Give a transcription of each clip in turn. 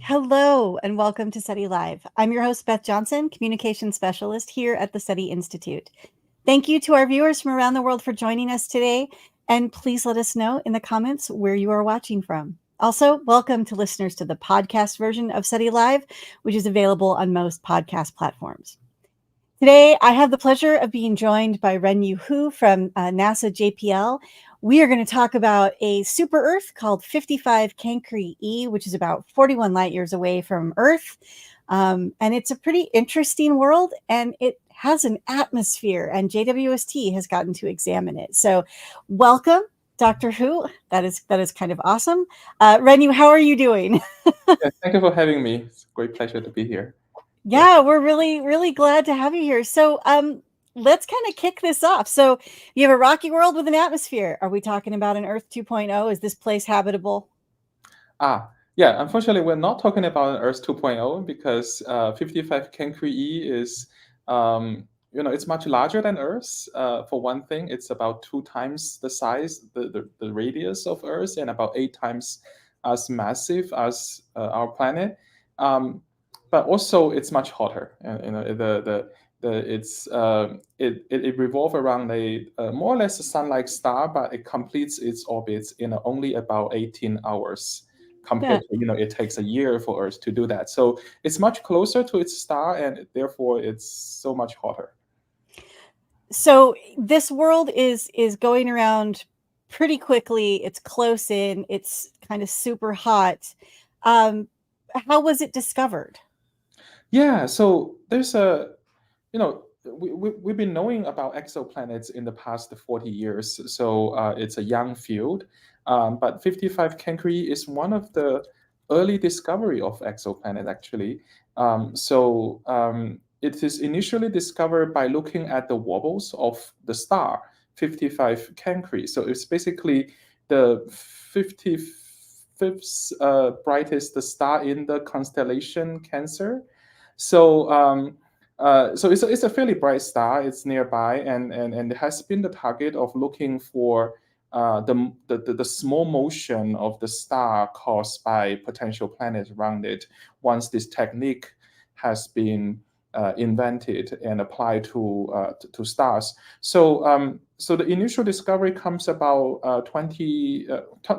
Hello and welcome to SETI Live. I'm your host, Beth Johnson, Communication Specialist here at the SETI Institute. Thank you to our viewers from around the world for joining us today, and please let us know in the comments where you are watching from. Also, welcome to listeners to the podcast version of SETI Live, which is available on most podcast platforms. Today, I have the pleasure of being joined by Renyu Hu from NASA JPL. We are going to talk about a super Earth called 55 Cancri E, which is about 41 light years away from Earth. And it's a pretty interesting world, and it has an atmosphere, and JWST has gotten to examine it. So welcome, Dr. Hu. That is kind of awesome. Renyu, how are you doing? Yeah, thank you for having me. It's a great pleasure to be here. Yeah, we're really glad to have you here. So, let's kind of kick this off. So, you have a rocky world with an atmosphere. Are we talking about an Earth 2.0? Is this place habitable? Yeah, unfortunately, we're not talking about an Earth 2.0 because 55 Cancri E is, it's much larger than Earth. For one thing, it's about 2 times the size, the radius of Earth, and about 8 times as massive as our planet. But also, it's much hotter. It revolves around a more or less a sun-like star, but it completes its orbits in only about 18 hours Yeah. compared to, it takes a year for Earth to do that. So it's much closer to its star, and therefore it's so much hotter. So, this world is going around pretty quickly. It's close in. It's kind of super hot. Um, how was it discovered? Yeah, so there's we've been knowing about exoplanets in the past 40 years, so it's a young field. But 55 Cancri is one of the early discovery of exoplanet, actually. It is initially discovered by looking at the wobbles of the star, 55 Cancri. So it's basically the 55th brightest star in the constellation Cancer. So it's a fairly bright star. It's nearby, and it has been the target of looking for the small motion of the star caused by potential planets around it. Once this technique has been invented and applied to stars, so the initial discovery comes about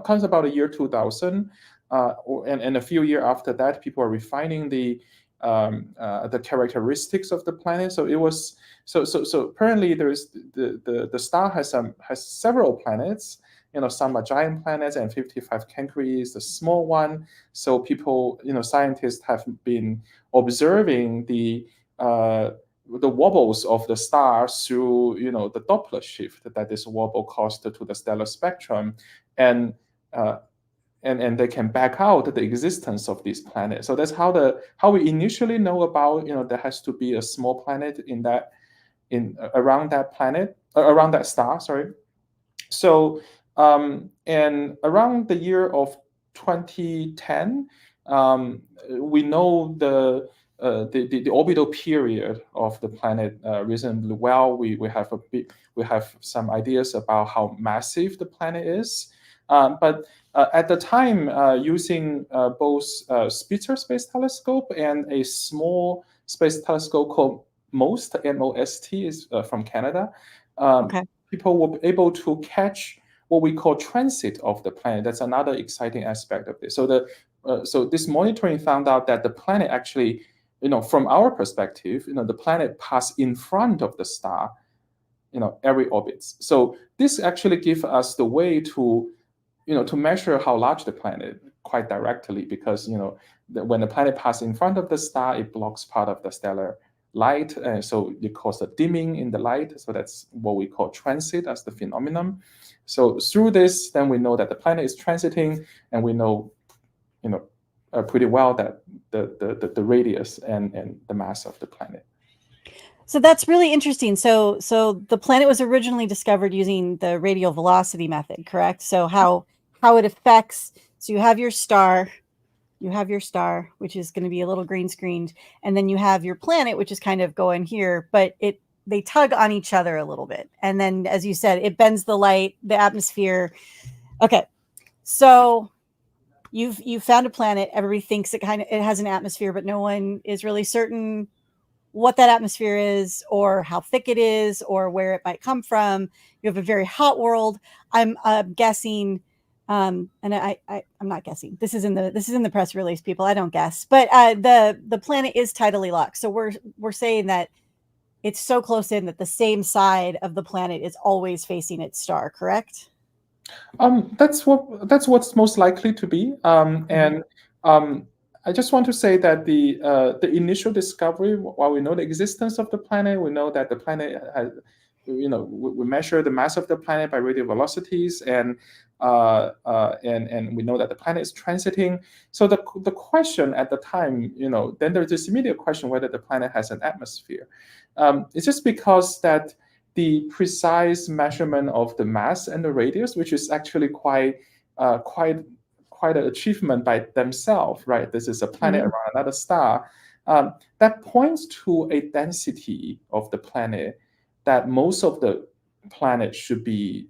comes about a year 2000, and a few years after that, people are refining the characteristics of the planet. So it was so apparently there's the star has several planets. Some are giant planets, and 55 Cancri is the small one. So people, scientists have been observing the wobbles of the star through the Doppler shift that this wobble caused to the stellar spectrum, and uh, and they can back out the existence of these planets. So that's how we initially know about there has to be a small planet in around that planet, around that star. Sorry. So and around the year of 2010, we know the orbital period of the planet reasonably well. We have some ideas about how massive the planet is. But at the time, using both Spitzer Space Telescope and a small space telescope called MOST, MOST is from Canada, um, Okay. people were able to catch what we call transit of the planet. That's another exciting aspect of this. So this monitoring found out that the planet actually, from our perspective, the planet passed in front of the star, every orbits. So this actually gives us the way to measure how large the planet quite directly, because when the planet passes in front of the star, it blocks part of the stellar light, and so it causes a dimming in the light. So that's what we call transit as the phenomenon. So through this, then we know that the planet is transiting, and we know pretty well that the radius and the mass of the planet. So that's really interesting. So the planet was originally discovered using the radial velocity method, correct? So how it affects. So you have your star, which is going to be a little green screened, and then you have your planet, which is kind of going here, but they tug on each other a little bit, and then, as you said, it bends the light, the atmosphere. Okay, so you've found a planet. Everybody thinks it has an atmosphere, but no one is really certain what that atmosphere is, or how thick it is, or where it might come from. You have a very hot world. I'm guessing, and I'm not guessing. This is in the press release, people. I don't guess, but the planet is tidally locked. So we're saying that it's so close in that the same side of the planet is always facing its star. Correct? That's what's most likely to be. And I just want to say that the initial discovery, while we know the existence of the planet, we know that the planet has, we measure the mass of the planet by radial velocities, and we know that the planet is transiting. So the question at the time, then there's this immediate question whether the planet has an atmosphere. It's just because that the precise measurement of the mass and the radius, which is actually quite an achievement by themselves, right? This is a planet around another star. That points to a density of the planet that most of the planet should be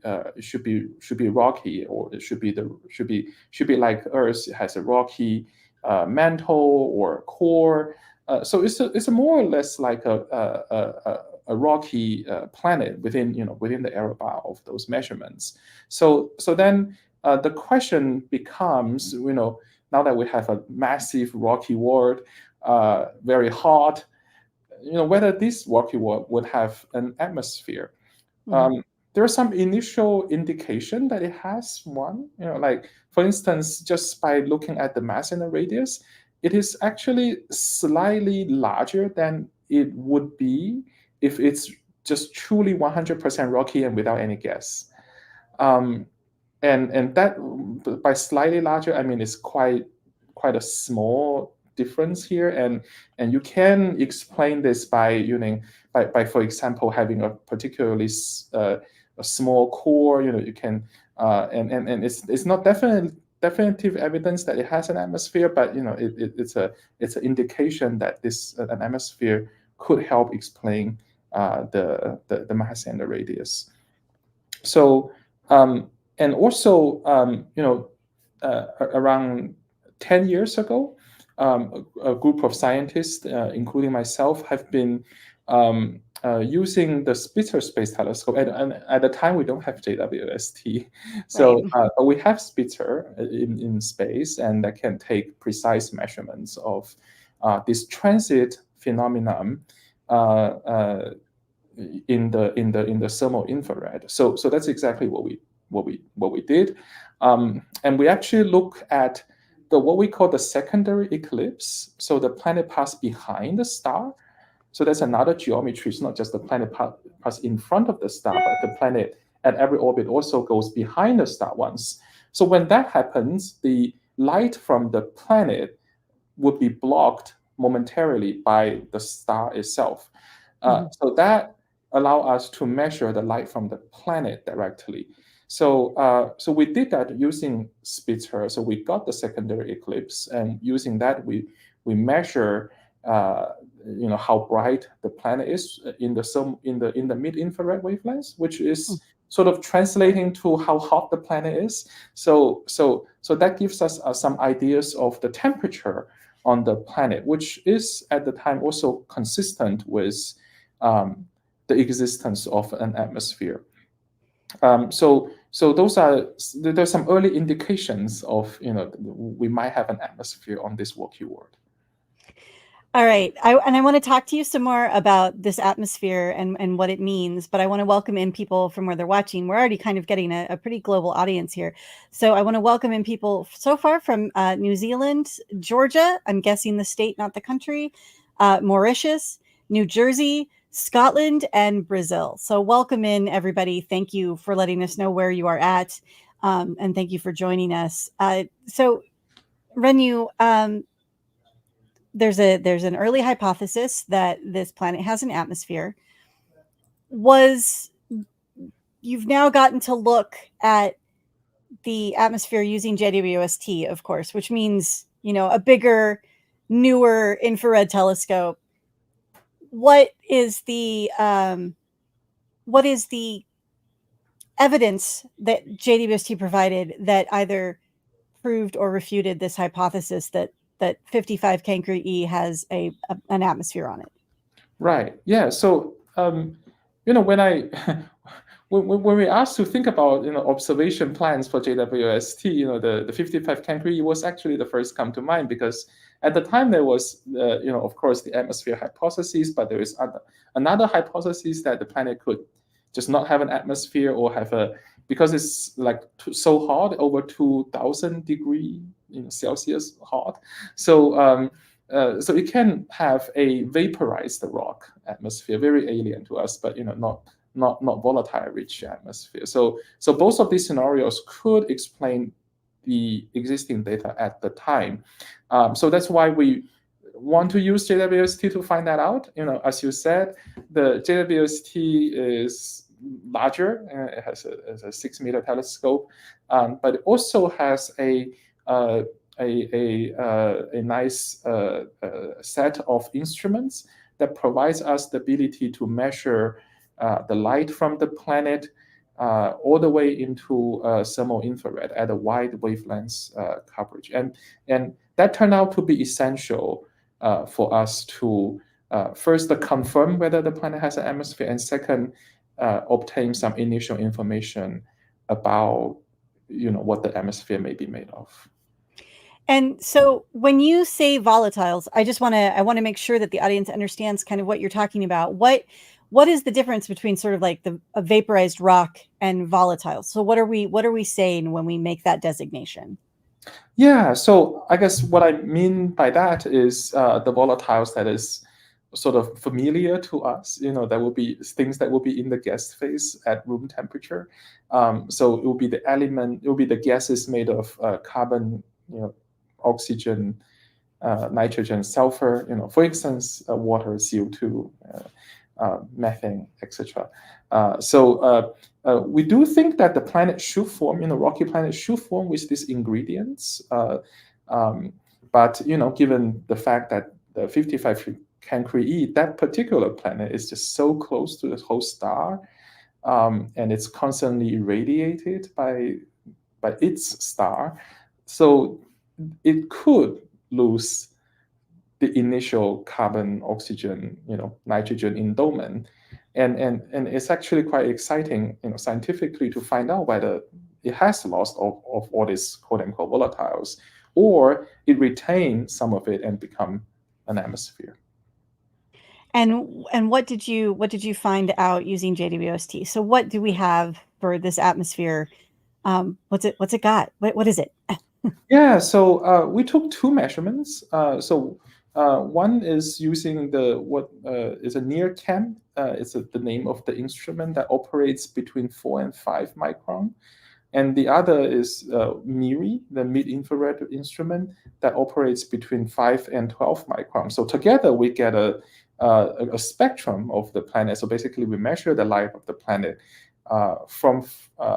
rocky, or it should be like Earth. It has a rocky mantle or core. So it's a more or less like a rocky planet within the error bar of those measurements. So then the question becomes, now that we have a massive rocky world, very hot, whether this rocky world would have an atmosphere. There are some initial indication that it has one. Like for instance, just by looking at the mass and the radius, it is actually slightly larger than it would be if it's just truly 100% rocky and without any gas. And that, by slightly larger, I mean it's quite a small difference here, and you can explain this by for example, having a particularly a small core. You can and it's not definitive evidence that it has an atmosphere, but it's an indication that an atmosphere could help explain the mass and the radius. So and also around 10 years ago, a group of scientists, including myself, have been using the Spitzer Space Telescope. And at the time, we don't have JWST. So but we have Spitzer in space, and that can take precise measurements of this transit phenomenon in the thermal infrared. So that's exactly what we did. And we actually look at what we call the secondary eclipse. So the planet passed behind the star. So that's another geometry. It's not just the planet pass in front of the star, but the planet at every orbit also goes behind the star once. So when that happens, the light from the planet would be blocked momentarily by the star itself. So that allow us to measure the light from the planet directly. So we did that using Spitzer. So we got the secondary eclipse, and using that we measure how bright the planet is in the mid-infrared wavelengths, which is sort of translating to how hot the planet is. So that gives us some ideas of the temperature on the planet, which is at the time also consistent with the existence of an atmosphere. So there's some early indications of we might have an atmosphere on this rocky world. All right. I want to talk to you some more about this atmosphere and what it means, but I want to welcome in people from where they're watching. We're already kind of getting a pretty global audience here. So I want to welcome in people so far from New Zealand, Georgia, I'm guessing the state, not the country, Mauritius, New Jersey, Scotland, and Brazil. So welcome in, everybody. Thank you for letting us know where you are at, and thank you for joining us. So Renyu, there's an early hypothesis that this planet has an atmosphere. You've now gotten to look at the atmosphere using JWST, of course, which means, a bigger, newer infrared telescope. What is the evidence that JWST provided that either proved or refuted this hypothesis that 55 Cancri E has an atmosphere on it? Right. Yeah. So when I when we asked to think about observation plans for JWST, the 55 Cancri was actually the first come to mind, because at the time there was of course the atmosphere hypothesis, but there is another hypothesis that the planet could just not have an atmosphere, or have because it's like so hot, over 2,000 degree Celsius hot. So so it can have a vaporized rock atmosphere, very alien to us, but not volatile rich atmosphere. So both of these scenarios could explain the existing data at the time. So that's why we want to use JWST to find that out. As you said, the JWST is larger. It has a 6-meter telescope, but it also has a nice set of instruments that provides us the ability to measure the light from the planet all the way into thermal infrared at a wide wavelength coverage. And that turned out to be essential for us to first confirm whether the planet has an atmosphere, and second, obtain some initial information about what the atmosphere may be made of. And so when you say volatiles, I want to make sure that the audience understands kind of what you're talking about. What is the difference between sort of like a vaporized rock and volatile? So what are we saying when we make that designation? Yeah, so I guess what I mean by that is the volatiles that is sort of familiar to us. There will be things that will be in the gas phase at room temperature. So it will be the gases made of carbon, oxygen, nitrogen, sulfur. For instance, water, CO2. Methane, etc. So we do think that the planet should form, rocky planet should form with these ingredients. But given the fact that the 55 Cancri E, that particular planet is just so close to the host star, and it's constantly irradiated by its star, so it could lose the initial carbon, oxygen, nitrogen endowment, and it's actually quite exciting, scientifically, to find out whether it has lost of all these quote unquote volatiles, or it retains some of it and become an atmosphere. And what did you find out using JWST? So what do we have for this atmosphere? What's it got? What is it? Yeah, so we took 2 measurements. One is using what is a NIRCam. It's the name of the instrument that operates between 4 and 5 micron. And the other is MIRI, the mid-infrared instrument that operates between 5 and 12 microns. So together we get a spectrum of the planet. So basically we measure the light of the planet from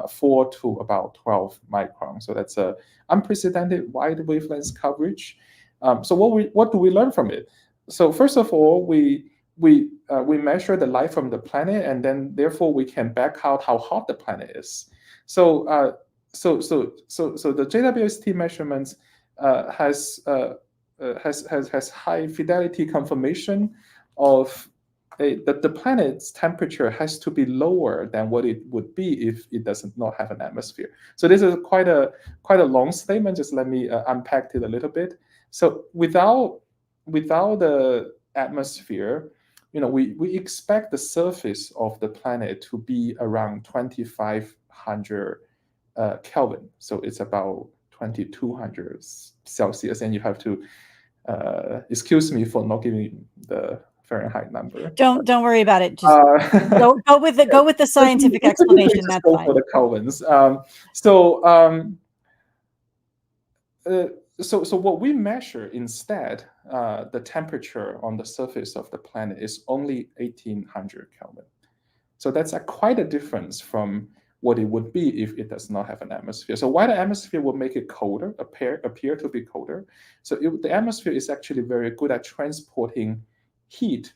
4 to about 12 microns. So that's a unprecedented wide wavelength coverage. So what do we learn from it? So first of all, we measure the light from the planet, and then therefore we can back out how hot the planet is. So the JWST measurements has high fidelity confirmation of that the planet's temperature has to be lower than what it would be if it does not have an atmosphere. So this is quite a long statement. Just let me unpack it a little bit. So without the atmosphere, we expect the surface of the planet to be around 2,500 Kelvin. So it's about 2,200 Celsius, and you have to excuse me for not giving the Fahrenheit number. Don't worry about it. Just go with the scientific explanation. That's fine. For the Kelvins. So what we measure instead, the temperature on the surface of the planet is only 1,800 Kelvin. So that's quite a difference from what it would be if it does not have an atmosphere. So why the atmosphere will make it colder, appear to be colder? So the atmosphere is actually very good at transporting heat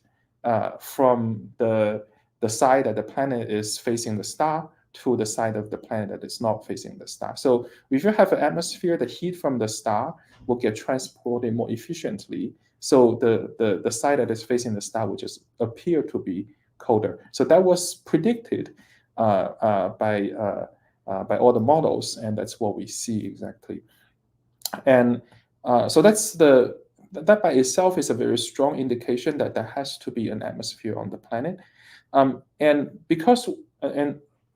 from the side that the planet is facing the star to the side of the planet that is not facing the star. So if you have an atmosphere, the heat from the star will get transported more efficiently. So the side that is facing the star will just appear to be colder. So that was predicted by all the models, and that's what we see exactly. And so that by itself is a very strong indication that there has to be an atmosphere on the planet. And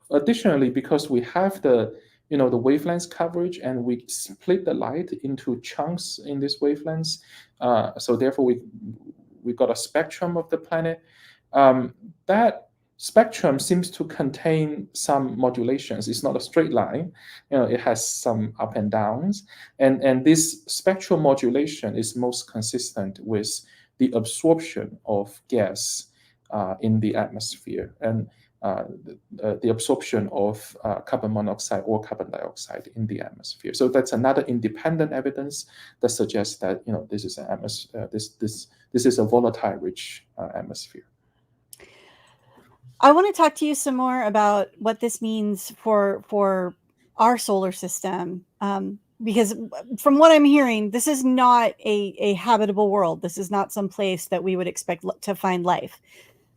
additionally, because we have the wavelengths coverage, and we split the light into chunks in these wavelengths, so therefore we got a spectrum of the planet. That spectrum seems to contain some modulations. It's not a straight line. It has some up and downs, and this spectral modulation is most consistent with the absorption of gas in the atmosphere, and the absorption of carbon monoxide or carbon dioxide in the atmosphere. So that's another independent evidence that suggests that this is an atmosphere. This is a volatile rich atmosphere. I want to talk to you some more about what this means for our solar system, because from what I'm hearing, this is not a habitable world. This is not some place that we would expect to find life.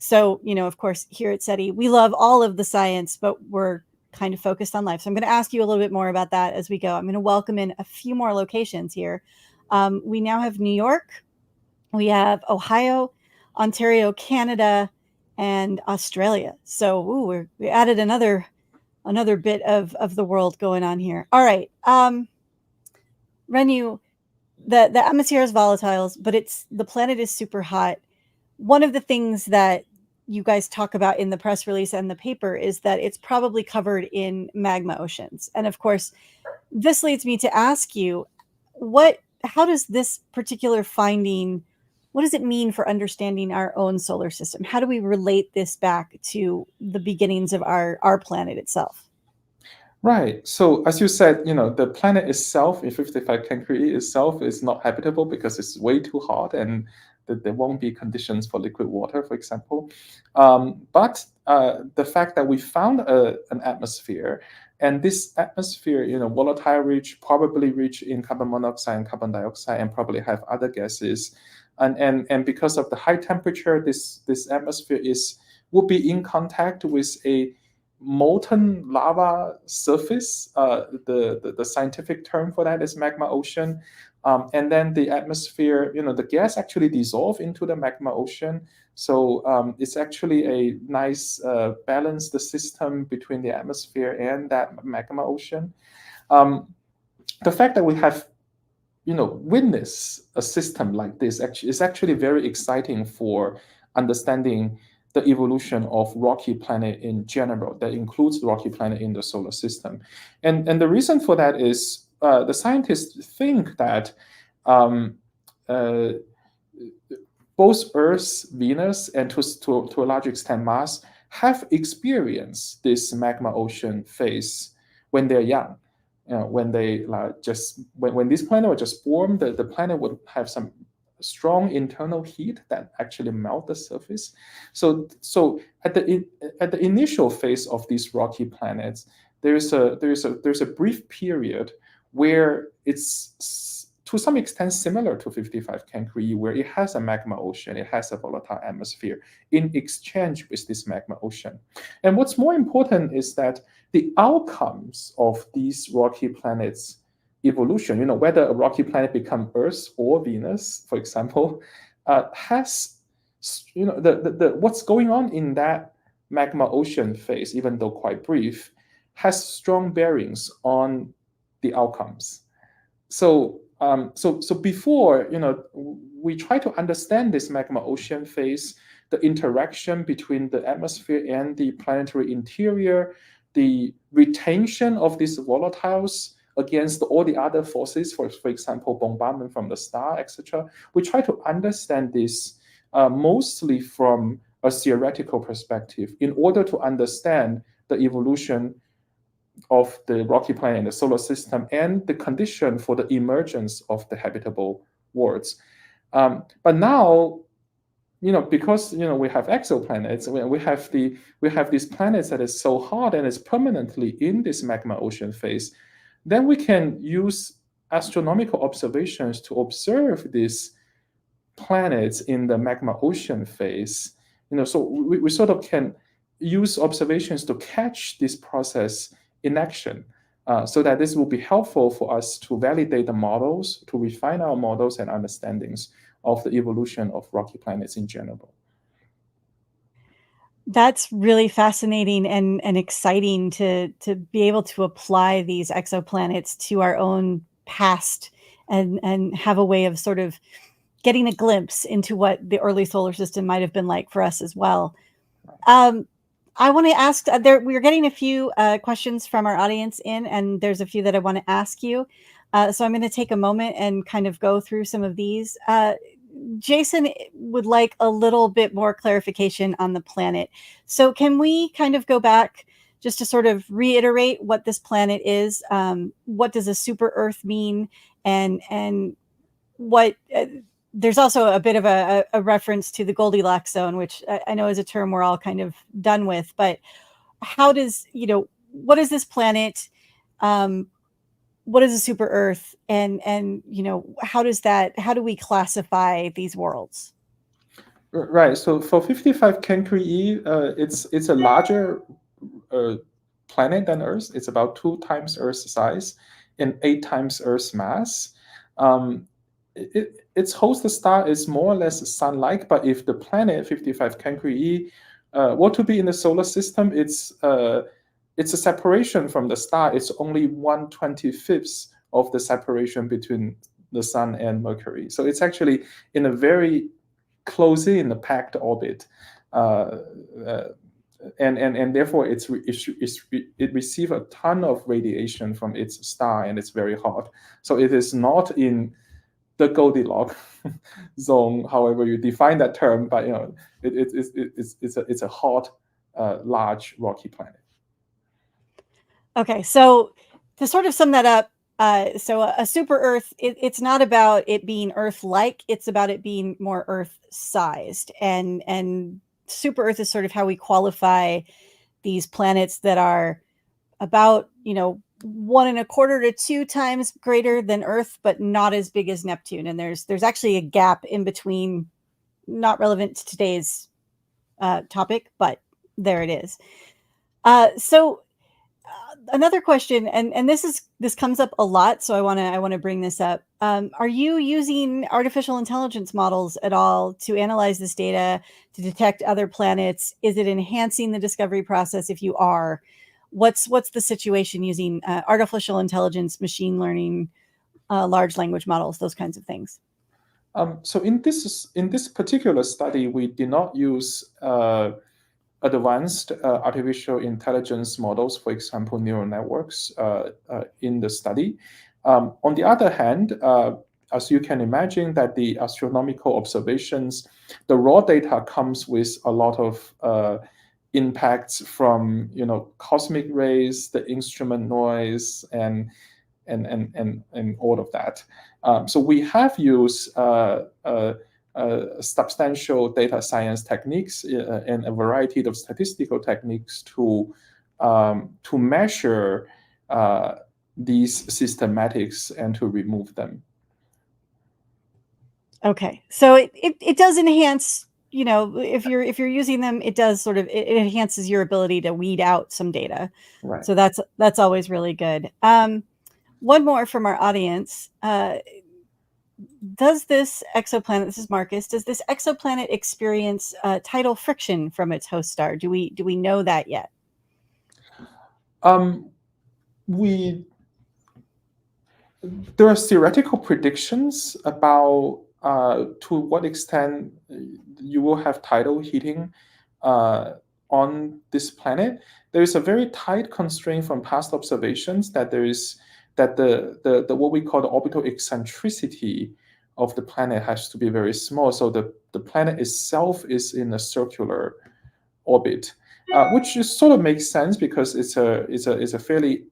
So, of course, here at SETI, we love all of the science, but we're kind of focused on life. So I'm going to ask you a little bit more about that as we go. I'm going to welcome in a few more locations here. We now have New York, we have Ohio, Ontario, Canada, and Australia. So we added another bit of the world going on here. All right. Renyu, the atmosphere is volatile, but the planet is super hot. One of the things that you guys talk about in the press release and the paper is that it's probably covered in magma oceans. And of course, this leads me to ask you, how does this particular finding, what does it mean for understanding our own solar system? How do we relate this back to the beginnings of our planet itself? Right. So as you said, the planet itself, in 55 Cancri itself, is not habitable because it's way too hot, and there won't be conditions for liquid water, for example. But the fact that we found an atmosphere, and this atmosphere, volatile rich, probably rich in carbon monoxide and carbon dioxide, and probably have other gases. And because of the high temperature, this atmosphere will be in contact with a molten lava surface. The scientific term for that is magma ocean. And then the atmosphere, the gas actually dissolve into the magma ocean. So it's actually a nice balanced system between the atmosphere and that magma ocean. The fact that we have witness a system like this is actually very exciting for understanding the evolution of rocky planet in general. That includes the rocky planet in the solar system. And the reason for that is the scientists think that both Earth, Venus, and to a large extent Mars have experienced this magma ocean phase when they're young. When they when this planet was just formed, the planet would have some strong internal heat that actually melt the surface. So at the initial phase of these rocky planets, there's a brief period where it's to some extent similar to 55 Cancri, where it has a magma ocean, it has a volatile atmosphere in exchange with this magma ocean. And what's more important is that the outcomes of these rocky planets evolution, whether a rocky planet become Earth or Venus, for example, has, what's going on in that magma ocean phase, even though quite brief, has strong bearings on the outcomes. So before, we try to understand this magma ocean phase, the interaction between the atmosphere and the planetary interior, the retention of these volatiles against all the other forces, for example, bombardment from the star, etc. We try to understand this mostly from a theoretical perspective in order to understand the evolution of the rocky planet in the solar system and the condition for the emergence of the habitable worlds. But now, because we have exoplanets, we have these planets that is so hot and is permanently in this magma ocean phase, then we can use astronomical observations to observe these planets in the magma ocean phase. So we sort of can use observations to catch this process in action, so that this will be helpful for us to validate the models, to refine our models and understandings of the evolution of rocky planets in general. That's really fascinating and exciting to be able to apply these exoplanets to our own past and have a way of sort of getting a glimpse into what the early solar system might have been like for us as well. I want to ask, we're getting a few questions from our audience in, and there's a few that I want to ask you. So I'm going to take a moment and kind of go through some of these. Jason would like a little bit more clarification on the planet. So can we kind of go back just to sort of reiterate what this planet is? What does a super Earth mean? And what there's also a bit of a reference to the Goldilocks zone, which I know is a term we're all kind of done with, but how does, what is this planet? What is a super Earth? And how do we classify these worlds? Right. So for 55 Cancri E, it's a larger planet than Earth. It's about 2 times Earth's size and 8 times Earth's mass. Its host star is more or less sun-like, but if the planet 55 Cancri E were to be in the solar system, it's a separation from the star. It's only 1/25th of the separation between the sun and Mercury. So it's actually in a very close in a packed orbit, and therefore it receives a ton of radiation from its star, and it's very hot. So it is not in the Goldilocks zone, however you define that term, but it's a hot, large rocky planet. Okay, so to sort of sum that up, so a super Earth, it's not about it being Earth-like; it's about it being more Earth-sized, and super Earth is sort of how we qualify these planets that are about 1.25 to 2 times greater than Earth, but not as big as Neptune. And there's actually a gap in between, not relevant to today's topic, but there it is. So another question, and this comes up a lot, so I want to bring this up. Are you using artificial intelligence models at all to analyze this data to detect other planets? Is it enhancing the discovery process? If you are, what's the situation using artificial intelligence, machine learning, large language models, those kinds of things? So in this particular study, we did not use advanced artificial intelligence models, for example, neural networks, in the study. On the other hand, as you can imagine, that the astronomical observations, the raw data comes with a lot of impacts from cosmic rays, the instrument noise, and all of that. So we have used substantial data science techniques and a variety of statistical techniques to measure these systematics and to remove them. Okay, so it does enhance, if you're using them, it does sort of, it enhances your ability to weed out some data. Right. So that's always really good. One more from our audience. Does this exoplanet, this is Marcus, does this exoplanet experience tidal friction from its host star? Do we know that yet? There are theoretical predictions about to what extent you will have tidal heating on this planet. There is a very tight constraint from past observations that the what we call the orbital eccentricity of the planet has to be very small. So the planet itself is in a circular orbit, which just sort of makes sense because it's a fairly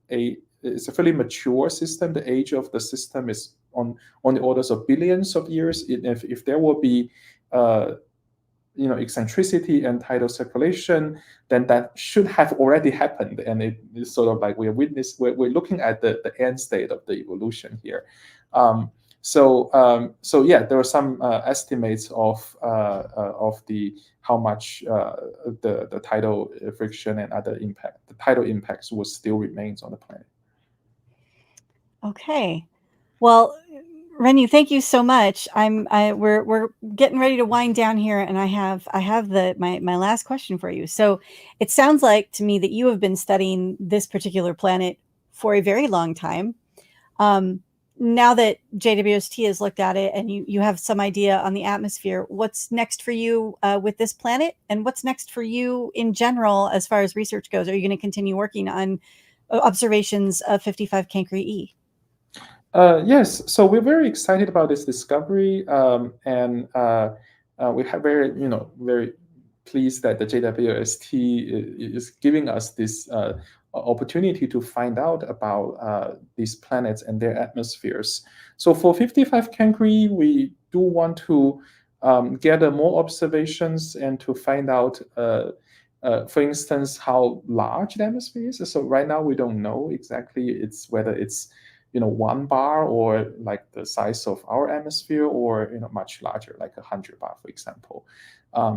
mature system. The age of the system is on the orders of billions of years. If there will be eccentricity and tidal circulation, then that should have already happened. And it is sort of like we're looking at the end state of the evolution here. So yeah, there are some estimates of how much the tidal friction and other the tidal impacts will still remains on the planet. Okay, well, Renyu, thank you so much. We're getting ready to wind down here, and I have my last question for you. So it sounds like to me that you have been studying this particular planet for a very long time. Now that JWST has looked at it and you have some idea on the atmosphere, what's next for you with this planet, and what's next for you in general as far as research goes? Are you going to continue working on observations of 55 Cancri E? Yes, so we're very excited about this discovery, and we have very pleased that the JWST is giving us this opportunity to find out about these planets and their atmospheres. So for 55 Cancri, we do want to gather more observations and to find out, for instance, how large the atmosphere is. So right now we don't know exactly whether it's 1 bar or like the size of our atmosphere, or much larger, like 100 bar, for example.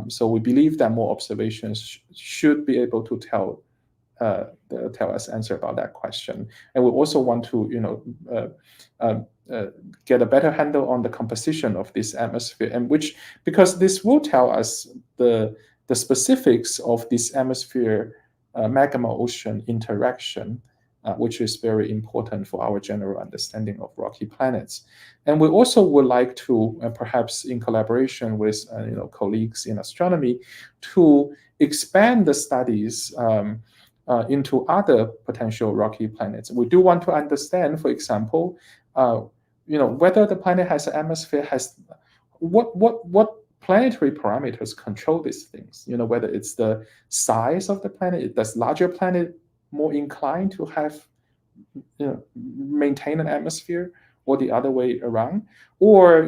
So we believe that more observations should be able to tell us answer about that question. And we also want to get a better handle on the composition of this atmosphere, and because this will tell us the specifics of this atmosphere magma ocean interaction, which is very important for our general understanding of rocky planets. And we also would like to, perhaps in collaboration with colleagues in astronomy, to expand the studies into other potential rocky planets. We do want to understand, for example, whether the planet has an atmosphere, what planetary parameters control these things. Whether it's the size of the planet, does larger planet more inclined to have maintain an atmosphere, or the other way around, or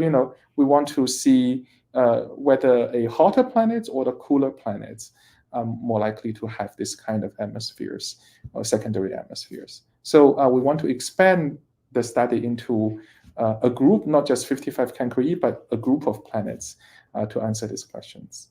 we want to see whether a hotter planet or the cooler planets are more likely to have this kind of atmospheres or secondary atmospheres. So we want to expand the study into a group, not just 55 Cancri, but a group of planets to answer these questions.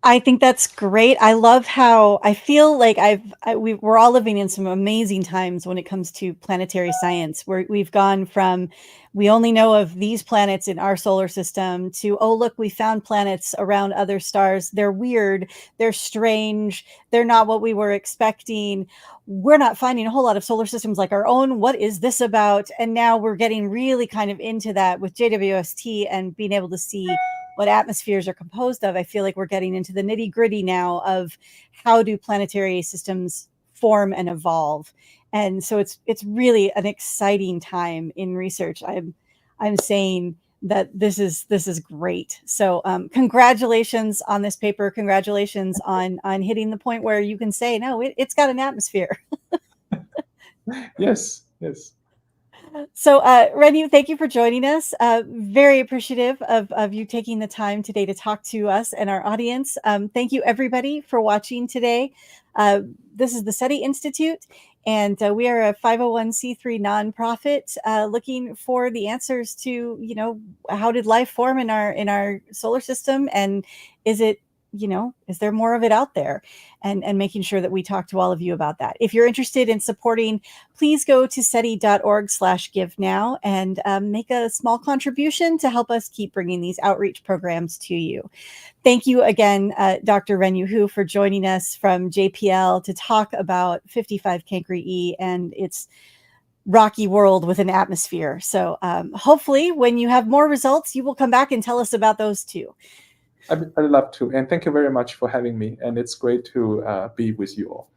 I think that's great. I love how I feel like we're all living in some amazing times when it comes to planetary science, where we've gone from, we only know of these planets in our solar system, to, oh, look, we found planets around other stars. They're weird. They're strange. They're not what we were expecting. We're not finding a whole lot of solar systems like our own. What is this about? And now we're getting really kind of into that with JWST and being able to see what atmospheres are composed of. I feel like we're getting into the nitty gritty now of how do planetary systems form and evolve. And so it's really an exciting time in research. I'm saying that this is great. So congratulations on this paper. Congratulations on hitting the point where you can say, no, it's got an atmosphere. Yes. So, Renyu, thank you for joining us. Very appreciative of you taking the time today to talk to us and our audience. Thank you, everybody, for watching today. This is the SETI Institute, and we are a 501c3 nonprofit looking for the answers to, how did life form in our solar system, and is there more of it out there, and making sure that we talk to all of you about that. If you're interested in supporting, please go to SETI.org/give now and make a small contribution to help us keep bringing these outreach programs to you. Thank you again, Dr. Renyu Hu, for joining us from JPL to talk about 55 Cancri E and its rocky world with an atmosphere. So hopefully when you have more results, you will come back and tell us about those too. I'd love to. And thank you very much for having me. And it's great to be with you all.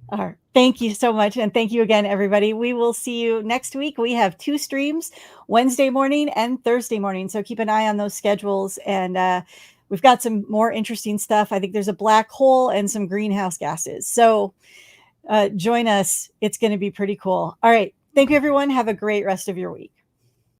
All right. Thank you so much. And thank you again, everybody. We will see you next week. We have 2 streams, Wednesday morning and Thursday morning. So keep an eye on those schedules. And we've got some more interesting stuff. I think there's a black hole and some greenhouse gases. So join us. It's going to be pretty cool. All right. Thank you, everyone. Have a great rest of your week.